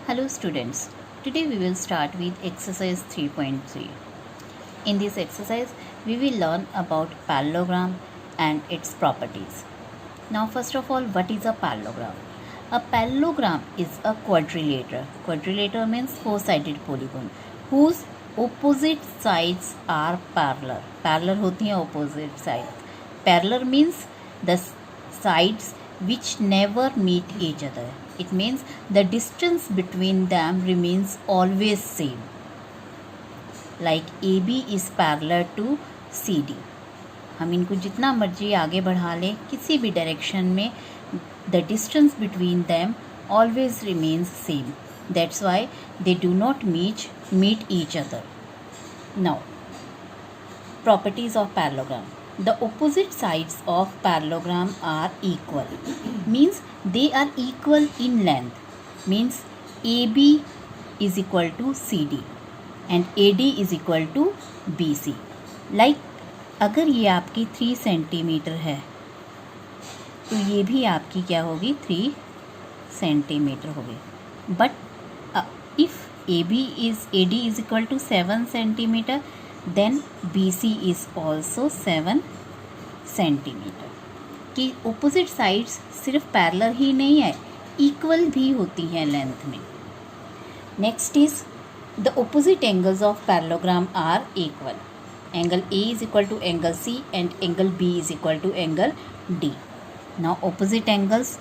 Hello students, today we will start with exercise 3.3. In this exercise, we will learn about parallelogram and its properties. Now first of all, what is a parallelogram? A parallelogram is a quadrilateral. Quadrilateral means four-sided polygon whose opposite sides are parallel. Parallel होती हैं opposite sides. Parallel means the sides which never meet each other. It means the distance between them remains always same. Like AB is parallel to CD. हम इनको जितना मर्जी आगे बढ़ा लें किसी भी डायरेक्शन में, the distance between them always remains same. That's why they do not meet each other. Now, properties of parallelogram. The opposite sides of parallelogram are equal. Means they are equal in length. Means AB is equal to CD and AD is equal to BC. Like अगर ये आपकी 3 centimetre है तो ये भी आपकी क्या होगी 3 सेंटीमीटर होगी. But if AD is equal to 7 centimetre then BC is also 7 centimetre. कि ऑपोजिट साइड्स सिर्फ पैरेलल ही नहीं है, इक्वल भी होती हैं लेंथ में. Next is the opposite angles of parallelogram are equal. Angle A is equal to angle C and angle B is equal to angle D. Now opposite angles,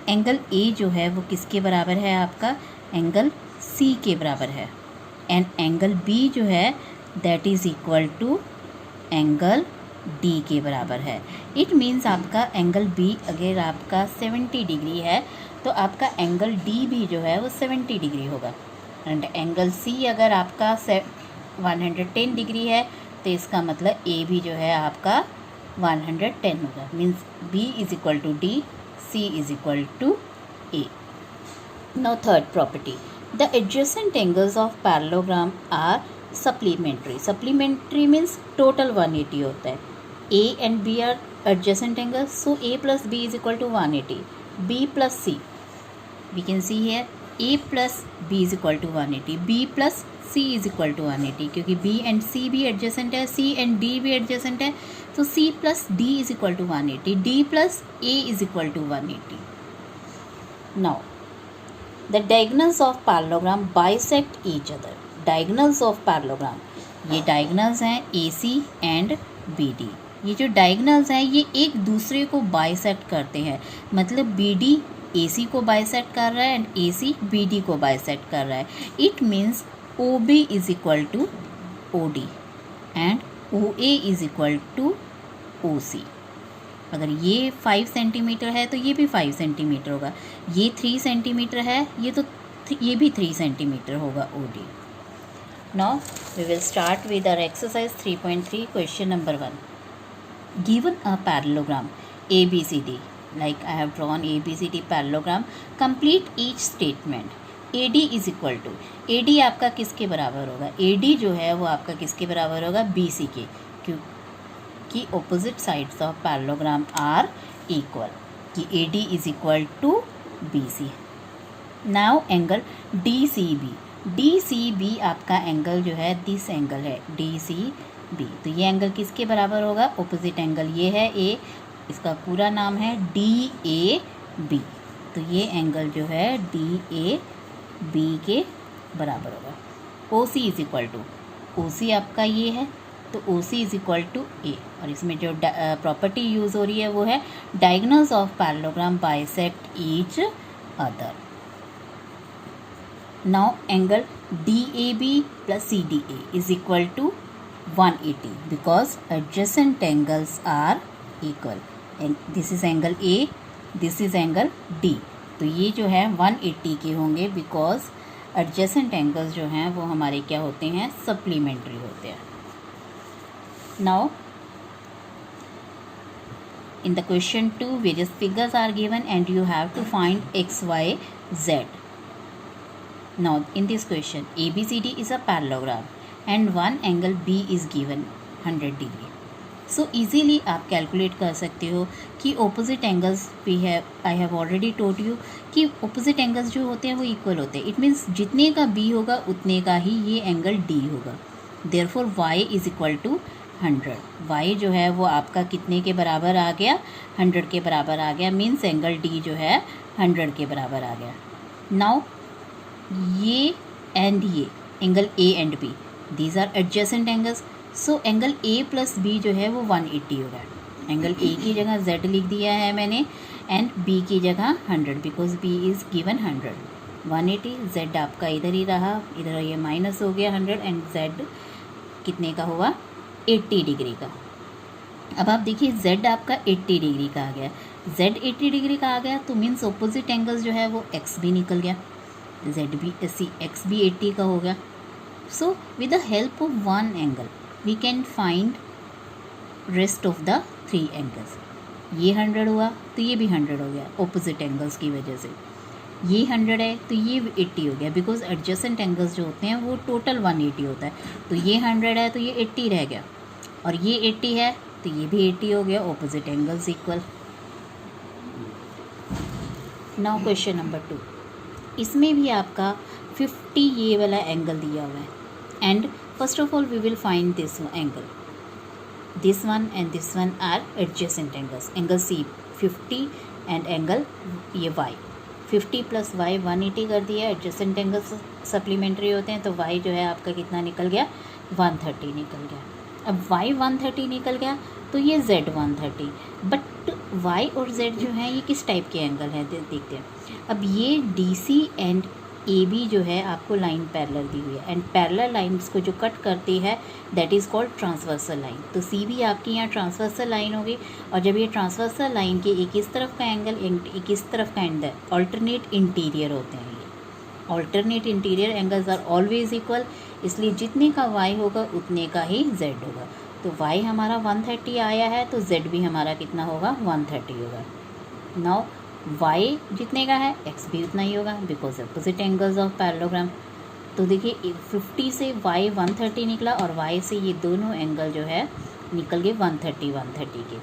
angle A जो है वो किसके बराबर है आपका, एंगल C के बराबर है. एंड एंगल B जो है that is equal to angle D के बराबर है. इट मीन्स आपका एंगल B अगर आपका 70 डिग्री है तो आपका एंगल D भी जो है वो 70 डिग्री होगा. एंड एंगल C अगर आपका 110 डिग्री है तो इसका मतलब A भी जो है आपका 110 होगा. Means B is equal to D, C is equal to A. Now third property, the adjacent angles of parallelogram are supplementary. Supplementary means total 180 होता है. A and B are adjacent angles, so A plus B is equal to 180. B plus C, we can see here A plus B is equal to 180. B plus C is equal to 180. क्योंकि B and C भी adjacent है, C and D भी adjacent है, तो C plus D is equal to 180. D plus A is equal to 180. Now, the diagonals of parallelogram bisect each other. Diagonals of parallelogram, ये diagonals हैं AC and BD. ये जो diagonals हैं ये एक दूसरे को बाइसेक्ट करते हैं. मतलब BD AC को बाइसेक्ट कर रहा है एंड AC BD को बाइसेक्ट कर रहा है. It means OB is equal to OD and OA is equal to OC. अगर ये 5 सेंटीमीटर है तो ये भी 5 सेंटीमीटर होगा. ये 3 सेंटीमीटर है ये भी 3 सेंटीमीटर होगा OD. Now we will start with our exercise 3.3 question number 1. Given a parallelogram ABCD, like I have drawn ABCD parallelogram, complete each statement. AD is equal to, AD आपका किसके बराबर होगा, AD जो है वो आपका किसके बराबर होगा, BC के, क्योंकि opposite sides of parallelogram are equal. कि AD is equal to BC. Now angle DCB. DCB आपका एंगल जो है दिस एंगल है DCB. तो ये एंगल किसके बराबर होगा, ऑपोजिट एंगल ये है A, इसका पूरा नाम है DAB. तो ये एंगल जो है DAB के बराबर होगा. OC is equal to, OC आपका ये है तो OC is equal to A. और इसमें जो प्रॉपर्टी यूज़ हो रही है वो है diagonals of parallelogram bisect each other. Now angle DAB plus CDA is equal to 180 because adjacent angles are equal. And this is angle A, this is angle D. तो ये जो है 180 के होंगे because adjacent angles जो हैं वो हमारे क्या होते हैं, supplementary होते हैं. Now in the question 2 various figures are given and you have to find X, Y, Z. Now in this question ABCD is a parallelogram and one angle B is given 100 degree. So easily आप calculate कर सकते हो कि opposite angles we have I have already told you कि opposite angles जो होते हैं वो इक्वल होते हैं. इट मीन्स जितने का बी होगा उतने का ही ये एंगल डी होगा. Therefore y is equal to 100. Y जो है वो आपका कितने के बराबर आ गया, 100 के बराबर आ गया. मीन्स एंगल डी जो है 100 के बराबर आ गया. नाउ ये एंड ये angle A and B, these are adjacent angles. So angle A plus B जो है वो 180 होगा. एंगल ए की जगह z लिख दिया है मैंने एंड b की जगह 100 because b is given 100. 180 z आपका इधर ही रहा, इधर ये माइनस हो गया 100 एंड z कितने का हुआ 80 डिग्री का. अब आप देखिए z आपका 80 डिग्री का आ गया. z 80 डिग्री का आ गया तो मीन्स ऑपोजिट एंगल्स जो है वो x भी निकल गया, z भी x भी 80 का हो गया. So with the help of one angle we can find rest of the 3 angles. ये 100 हुआ तो ये भी 100 हो गया ऑपोजिट एंगल्स की वजह से. ये 100 है तो ये 80 हो गया बिकॉज एडजेसेंट एंगल्स जो होते हैं वो टोटल 180 होता है. तो ये 100 है तो ये 80 रह गया और ये 80 है तो ये भी 80 हो गया. Opposite angles equal. Now question number 2. इसमें भी आपका 50 ये वाला एंगल दिया हुआ है and first of all we will find this angle. This one and this one are adjacent angles. Angle C 50 and angle ये Y 50 प्लस Y 180 कर दिया. adjacent angles सप्लीमेंट्री होते हैं तो Y जो है आपका कितना निकल गया 130 निकल गया. अब Y 130 निकल गया तो ये Z 130. बट Y और Z जो है ये किस टाइप के एंगल हैं देखते हैं. अब ये DC एंड AB जो है आपको लाइन पैरेलल दी हुई है एंड पैरेलल लाइंस को जो कट करती है that is called transversal line. तो CB आपकी यहाँ ट्रांसवर्सल लाइन होगी और जब ये ट्रांसवर्सल लाइन के एक इस तरफ का एंगल एक इस तरफ का एंगल ऑल्टरनेट इंटीरियर होते हैं. ये alternate interior angles are always equal, इसलिए जितने का Y होगा उतने का ही Z होगा. तो Y हमारा 130 आया है तो Z भी हमारा कितना होगा 130 होगा. नाउ y जितने का है x भी उतना ही होगा because opposite angles of parallelogram. तो देखिए 50 से y 130 निकला और y से ये दोनों एंगल जो है निकल गए 130 के.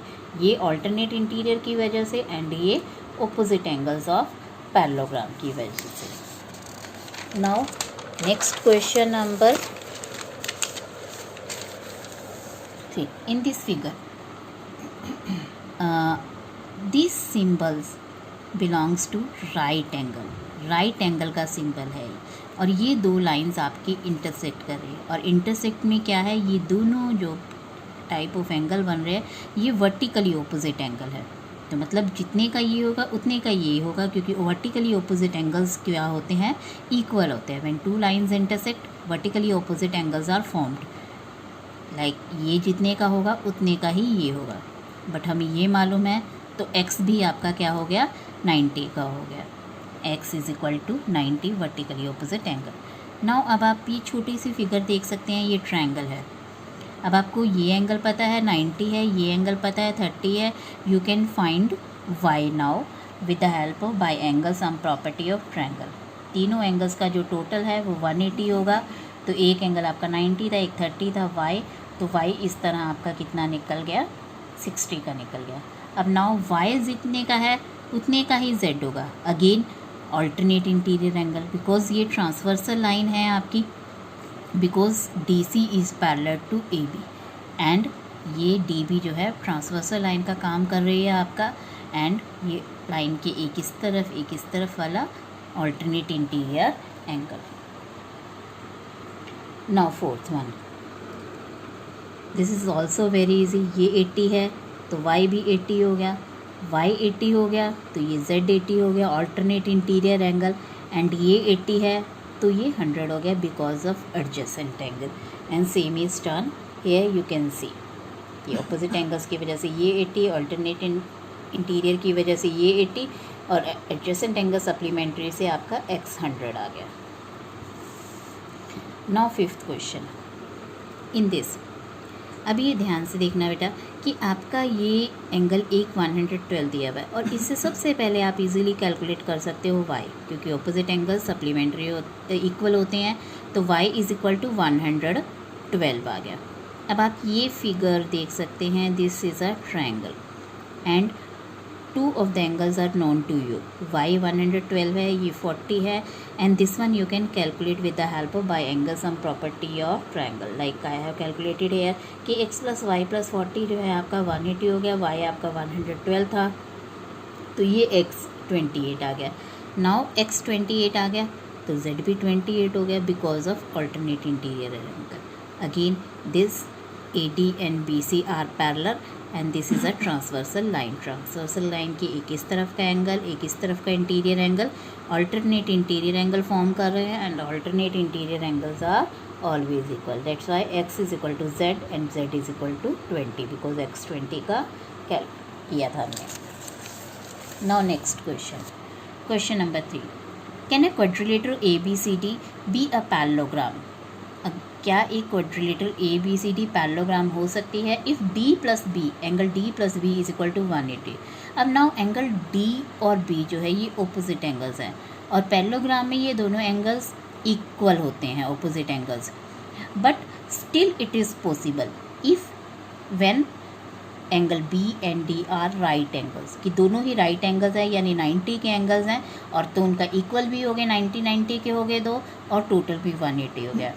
ये ऑल्टरनेट इंटीरियर की वजह से एंड ये ऑपोजिट एंगल्स ऑफ पैरेललोग्राम की वजह से. Now next question number 3. In this figure this symbols belongs to right angle. Right angle का सिंबल है और ये दो लाइंस आपकी इंटरसेक्ट कर रही है. और इंटरसेक्ट में क्या है, ये दोनों जो टाइप ऑफ एंगल बन रहे हैं ये वर्टिकली ऑपोजिट एंगल है. तो मतलब जितने का ये होगा उतने का ये होगा क्योंकि वर्टिकली ऑपोजिट एंगल्स क्या होते हैं इक्वल होते हैं. When two lines intersect vertically opposite angles are formed. Like ये जितने का होगा उतने का ही ये होगा. बट हमें ये मालूम है तो x भी आपका क्या हो गया 90 का हो गया. x is equal to 90 vertically opposite angle. Now अब आप ये छोटी सी फिगर देख सकते हैं, ये ट्रायंगल है. अब आपको ये एंगल पता है 90 है, ये एंगल पता है 30 है. You can find y now with the help of by angle sum property of triangle. तीनों एंगल्स का जो टोटल है वो 180 होगा. तो एक एंगल आपका 90 था, एक 30 था y. तो y इस तरह आपका कितना निकल गया 60 का निकल गया. अब नाउ y जितने का है उतने का ही z होगा. Again alternate interior angle because ये ट्रांसवर्सल लाइन है आपकी because DC is parallel to AB and ये DB जो है ट्रांसवर्सल लाइन का काम कर रही है आपका. एंड ये लाइन के एक इस तरफ वाला alternate interior angle. Now fourth one, this is also very easy. ये 80 है तो y भी 80 हो गया, y 80 हो गया तो ये z 80 हो गया ऑल्टरनेट इंटीरियर एंगल. एंड ये 80 है तो ये 100 हो गया because of adjacent angle. And same is turn here you can see ये ऑपोजिट एंगल्स की वजह से ये 80, ऑल्टरनेट इंटीरियर की वजह से ये 80 और एडजेसेंट एंगल सप्लीमेंट्री से आपका x 100 आ गया. Now fifth question in this. अभी ये ध्यान से देखना बेटा कि आपका ये एंगल एक 112 दिया हुआ है और इससे सबसे पहले आप इजीली कैलकुलेट कर सकते हो y क्योंकि ऑपोजिट एंगल सप्लीमेंट्री इक्वल होते हैं. तो y इज़ इक्वल टू 112 आ गया. अब आप ये फिगर देख सकते हैं, this is a triangle and two of the angles are known to you. y 112 है, ये 40 है, and this one you can calculate with the help of by angle sum property of triangle. Like I have calculated here कि x plus y plus 40 जो है आपका 180 हो गया, y आपका 112 था, तो ये x 28 आ गया. नाउ x 28 आ गया तो z भी 28 हो गया because of alternate interior angle. Again this AD and BC are parallel and this is a transversal line. Transversal line की एक इस तरफ का एंगल, एक इस तरफ का interior angle, alternate interior angle form कर रहे हैं and alternate interior angles are always equal. That's why x is equal to z and z is equal to 20 because x 20 का कैलकुलेट किया था हमने. Now next question. Question number 3. Can a quadrilateral ABCD be a parallelogram? क्या एक quadrilateral ABCD parallelogram हो सकती है if D plus B, angle D plus B is equal to 180. अब नाउ एंगल D और B जो है ये ओपोजिट एंगल्स हैं और पैरेललोग्राम में ये दोनों एंगल्स इक्वल होते हैं, opposite angles, but still it is possible if when angle B and D are right angles, कि दोनों ही राइट एंगल्स हैं यानी 90 के एंगल्स हैं और तो उनका इक्वल भी हो गए, 90 के हो गए दो और टोटल भी 180 हो गया,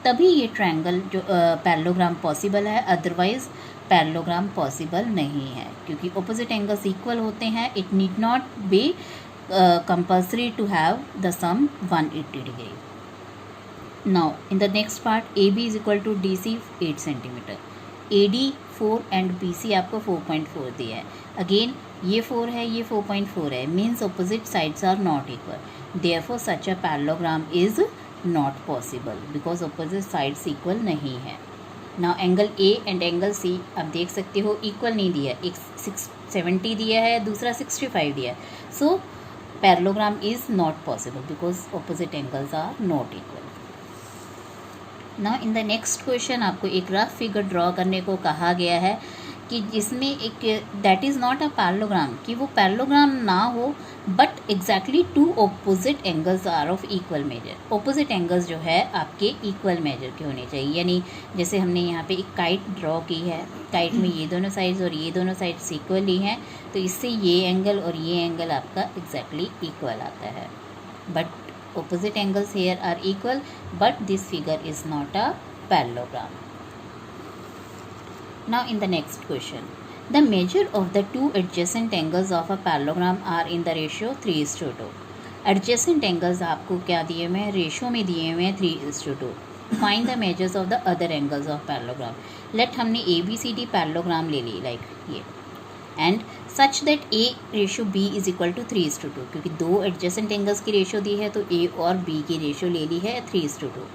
तभी ये ट्रायंगल जो पैरेललोग्राम पॉसिबल है. अदरवाइज पैरेललोग्राम पॉसिबल नहीं है क्योंकि ऑपोजिट एंगल्स इक्वल होते हैं. It need not be compulsory to have the sum 180 degree. Now in the next part AB is equal to DC 8 centimetre, AD 4 and BC आपको 4.4 दिया है. Again ये 4 है, ये 4.4 है, means opposite sides are not equal. Therefore such a parallelogram is not possible because opposite sides equal नहीं है. Now angle A and angle C आप देख सकते हो इक्वल नहीं दिया, एक 70 दिया है, दूसरा 65 दिया है. So parallelogram is not possible because opposite angles are not equal. Now in the next question आपको एक रफ फिगर ड्रॉ करने को कहा गया है कि जिसमें एक that is not a parallelogram, कि वो पैरेललोग्राम ना हो but exactly two opposite angles are of equal measure. Opposite angles जो है आपके इक्वल मेजर के होने चाहिए. यानी जैसे हमने यहाँ पे एक काइट ड्रॉ की है, काइट में ये दोनों साइड्स और ये दोनों साइड्स इक्वल ही हैं, तो इससे ये एंगल और ये एंगल आपका एग्जैक्टली इक्वल आता है. But opposite angles here are equal but this figure is not a parallelogram. Now in the next question, the measure of the two adjacent angles of a parallelogram are in the ratio 3:2. adjacent angles आपको क्या दिए हुए हैं, ratio में दिए हुए हैं 3:2. Find the measures of the other angles of parallelogram. Let हमने ABCD पैरेललोग्राम ले ली लाइक ये and such that A ratio B is equal to 3:2, क्योंकि दो एडजेसेंट एंगल्स की रेशो दी है तो A और B की रेशो ले ली है 3:2.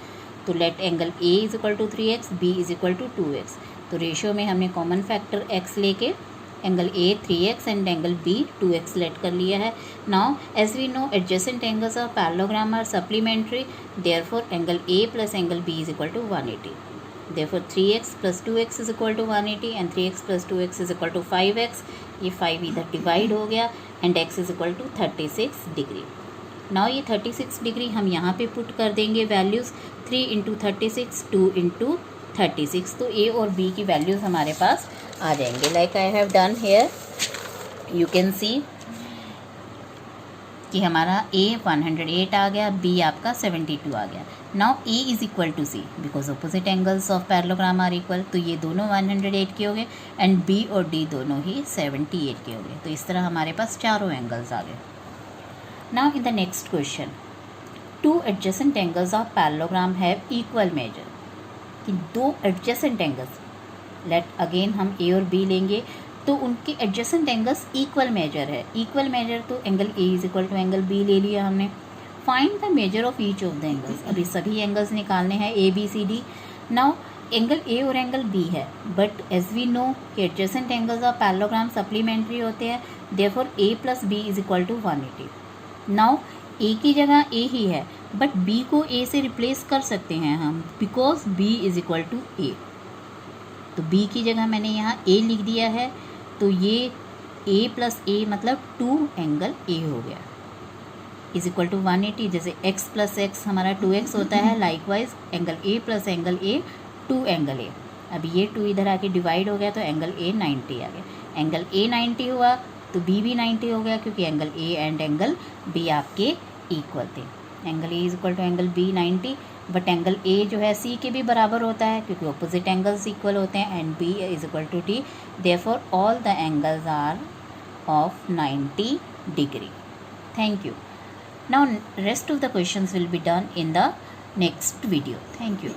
तो let angle A is equal to 3x, B is equal to 2x. तो रेशो में हमने कॉमन फैक्टर x लेके angle A 3x and angle B 2x let कर लिया है. Now as we know adjacent angles of parallelogram are supplementary, therefore angle A plus angle B is equal to 180. Therefore 3x plus 2x is equal to 180 and 3x plus 2x is equal to 5x. ये 5 इधर divide हो गया and x is equal to 36 degree. Now ये 36 degree हम यहाँ पे put कर देंगे वैल्यूज़ 3 इंटू 36, 2 इंटू 36. तो A और B की वैल्यूज़ हमारे पास आ जाएंगे. Like I have done here, you can see कि हमारा A 108 आ गया, B आपका 72 आ गया. Now A is equal to C because opposite angles of parallelogram are equal. तो ये दोनों 108 के हो गए एंड B और D दोनों ही 78 के हो गए. तो इस तरह हमारे पास चारों एंगल्स आ गए. Now in the next question, two adjacent angles of parallelogram have equal measure. कि दो एडजेसेंट एंगल्स, लेट अगेन हम A और B लेंगे तो उनके एडजेसेंट एंगल्स इक्वल मेजर है. इक्वल मेजर तो angle A is equal to angle B ले लिया हमने. Find the measure of each of the angles. अभी सभी एंगल्स निकालने हैं ABCD. नाउ एंगल A और एंगल B है बट एज वी नो कि adjacent angles of parallelogram supplementary होते हैं, therefore A plus B is equal to 180. Now A की जगह A ही है बट B को A से रिप्लेस कर सकते हैं हम because B is equal to A. तो B की जगह मैंने यहाँ A लिख दिया है, तो ये A प्लस A मतलब 2 एंगल A हो गया इज इक्वल टू 180. जैसे x प्लस एक्स हमारा 2x होता है, likewise angle A plus angle A 2 angle A. अब ये 2 इधर आके डिवाइड हो गया तो एंगल ए 90 आ गया, एंगल ए 90 हुआ तो बी भी 90 हो गया, क्योंकि angle A and angle B आपके इक्वल थे। Angle A is equal to angle B 90, but angle A जो है सी के भी बराबर होता है क्योंकि ऑपोजिट एंगल्स इक्वल होते हैं, and B is equal to T, therefore all the angles are of 90 degree. Thank you. Now rest of the questions will be done in the next video. Thank you.